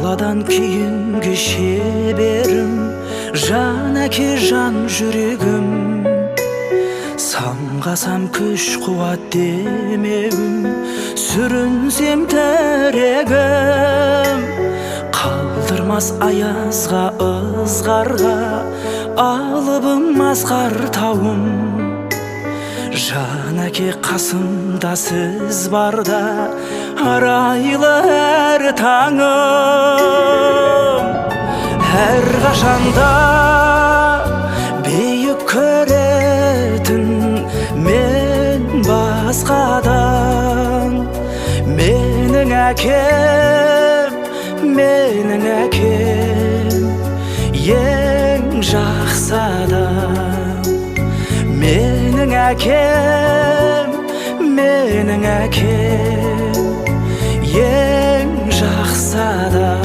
баладан кейінгі шеберім, жан әке жан жүрегім. Самғасам күш қуат демеуім, сүрінсем тірегім. Қалдырмас аязға ызғарға, алыбым асқар тауым. Жан әке қасымда сіз барда, арайлы әр таңым. Әр қашанда биік көретін мен басқадан. Менің әкем, менің әкем, ең жақсы адам. Менің әкем, менің әкем, ең жақсы адам.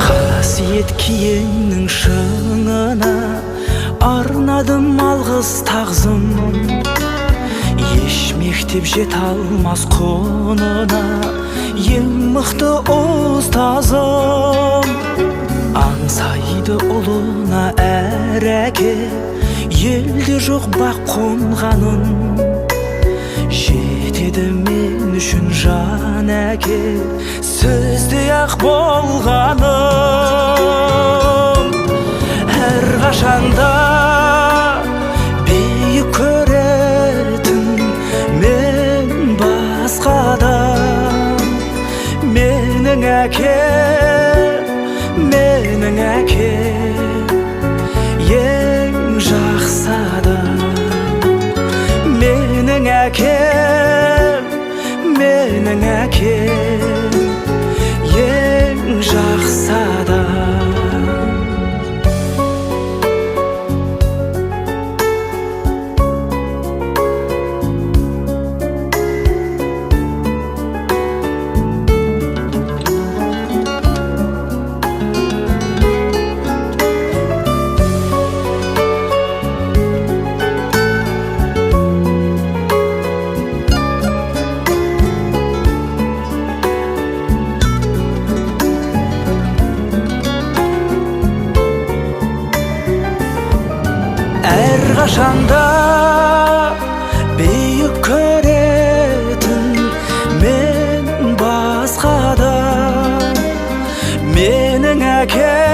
Қасиет киеңнің шыңына арнадым алғыс тағзым. Еш мектеп жете алмас құнына, ең мықты ұстазым. Аңсайды ұлына әр әке, елде жоқ бақ қонғанын. Жетеді мен үшін жан әке, сізде ақ болғаным. Әр қашанда биік көретін мен басқадан. Менің әкем, менің әкем, ең жақсы адам. Менің әкем, менің әкем, ең жақсы адам. Әр қашанда биік көретін мен басқадан. Менің әкем,